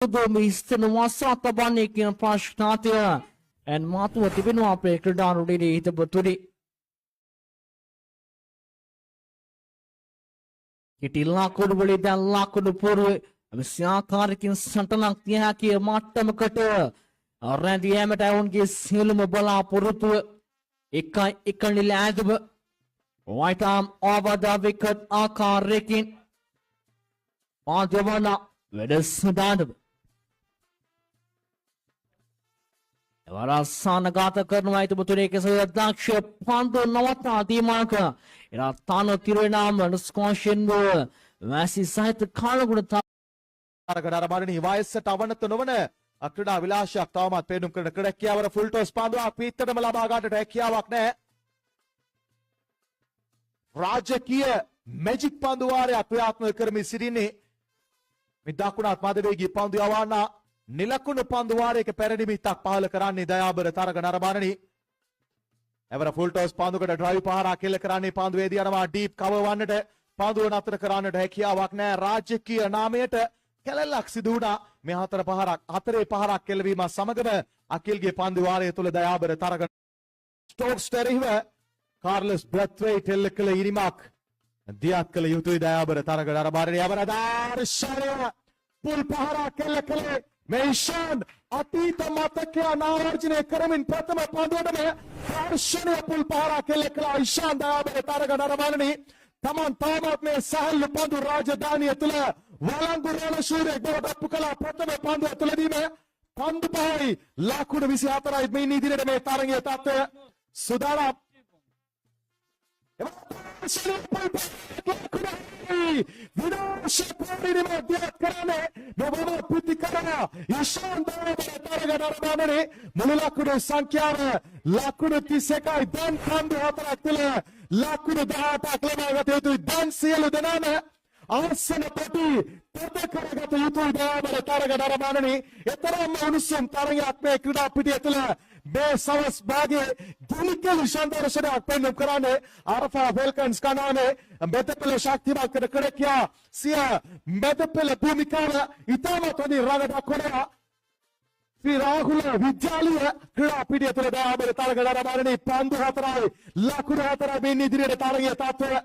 මිස්තන වසා තබන්නේ කියන ප්‍රශ්නාතය ඇන් මාතුව තිබෙනවා අපේ ක්‍රඩානුඩේ හිතපතුරි හිටිල්ලාකොඩු වලේ දැල්ලාකොඩු පුරුව විශ්‍යාකාරකින් සටනක් තිය හැකිය මට්ටමකට රැඳියෑමට ඇවුන්ගේ සියලුම බලාපොරොත්තුව එකයි එකනිල ඇදව වයිටාම් ආවදාවිකත් ආකාරයකින් පාදවන වැඩ සදානව වරස්සානගත කරනවා ඉතිබතුරේ කෙසේ අධ්‍යක්ෂ පන්දු නවත්තා දීමාක එරා තාන තිරුවනාම ස්කෝෂෙන්ව වැසි සහිත කාලගුණ තරගඩරබාරණී වයසට අවනත නොවන ක්‍රීඩා විලාසයක් තවමත් පෙන්නුම් කරන ක්‍රීඩකියාවර ෆුල් ටොස් පන්දුවක් පීත්තටම ලබා ගන්නට හැකියාවක් නැහැ. රාජකීය මැජික් පන්දු වාරයක් ක්‍රියාත්මක කරමින් සිටින්නේ මේ දකුණත් මැදවේගී පන්දු යවන්න නිලකුණු පන්දු වාරයක පැරණිමිත්තක් පහල කරන්නේ දයාබර තරගඩරබාරණී. එවර ෆුල් ටොස් පන්දුකට ඩ්‍රයිව් පහරක් කෙල කරන්නේ පන්දුවේදී යනවා ඩීප් කවර් වන්නට පන්දුව නතර කරන්නට හැකියාවක් නැහැ. රාජකීය නාමයට කැලලක් සිදු වුණා මේ හතරේ පහරක් කෙලවීම සමගම අකිල්ගේ පන්දු වාරය තුල දයාබර තරග ස්ටෝක්ස් ටෙරිව කාර්ලස් බ්‍රත්වේට් එල්ල කළ ඉනිමක් දියත් කළ යුතුයි දයාබර තරග දරබාරණී යවන දාර්ශනය පුල් පහරක් කෙල්ල කළේ මේෂන් අතීත මතකය නාවර්ජනය කරමින් ප්‍රථම පන්දුවටම දර්ශනය පුල් පහරක් කෙල්ල කළ ඉෂාන් දයාබර තරග දරබාරණී තමන් තාමත් මේ සහල්ලු පන්දු රාජධානිය තුළ වලංගු රණශූරයෙක් බවට ඔප්පු කළ ප්‍රථම පන්දුව තුළදීම පන්දු පහයි ලකුණු 24යි මින් ඉදිරියට මේ තරගයේ තත්ත්වය සුදානම් විනාශකාරී මැදිහත් කරන්නේ බොහොම ප්‍රතිකරණ ඉෂාන් තරග මුළු ලකුණු සංඛ්‍යාව ලකුණු 31යි දැන් පන්දු හතරක් තුළ ලකුණු 18ක් ලබා ගත යුතුයි. දැන් සියලු දෙනාම ආසන ප්‍රති පද කරගත යුතුයි දයාබර තරග දරබාරණී. එතරම් උණුසුම් තරගයක් මේ ක්‍රීඩා පිටිය තුළ මේ සවස් භාගයේ ගුලිකල් ශාන්දර්ශනයක් පෙන්නුම් කරන්නේ අරෆා ෆෙල්කන්ස් කනානේ මෙතපෙළ ශක්තිමත් කර ක්‍රීඩකයා සිය මෙතපෙළ භූමිකාව ඉතාමත් හොඳින් රඟ දක්වනවා. ශ්‍රී රාහුල විද්‍යාලීය ක්‍රීඩා පිටිය තුළ දයාබර තරග දරබාරණී පන්දු හතරයි ලකුණු හතරයි මින් ඉදිරියට තරගයේ තත්ත්වය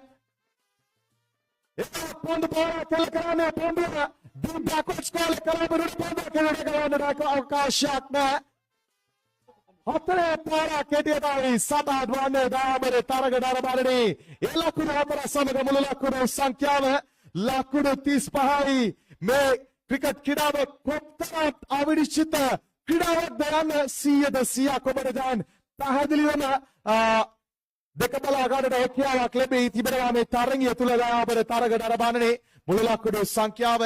පන්දු පහරක් කෙල කරන්නේ පන්දුව දී බැක්වර්ඩ්ස් කාලේ කලබරුට පන්දු කෙලට ගන්නට අවකාශයක් නැහැ. හතරේ පාරක් කෙටියටයි සටහන් වන්නේ දයාබර තරග දරබාරණී. ඒ ලකුණු හතර සමග මුළු ලකුණු සංඛ්‍යාව ලකුණු 35යි. මේ ක්‍රිකට් ක්‍රීඩාව කොතරම් අවිනිශ්චිත ක්‍රීඩාවක් දයන්න 100ද 100ක් ඔබට දැන් පැහැදිලිවම දෙක බලා ගන්නට හැකියාවක් ලැබී තිබෙනවා මේ තරගය තුල දයාබර තරග දරබාරණී. මුළු ලකුණු සංඛ්‍යාව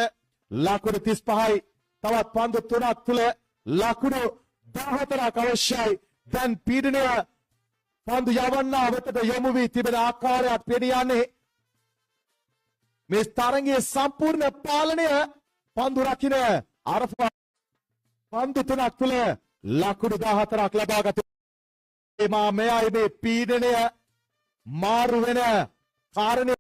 ලකුණු 35යි. තවත් පන්දු 3ක් තුල ලකුණු 14ක් අවශ්‍යයි. දැන් පීඩනය පන්දු යවන්නා වෙතට යොමු වී තිබෙන ආකාරයක් පෙනී යන්නේ. මේ තරගයේ සම්පූර්ණ පාලනය පන්දු රකින්න අරෆා පන්දු 3ක් තුල ලකුණු 14ක් ලබාගත මෙයයි මේ පීඩනය මාරු වෙන කාරණය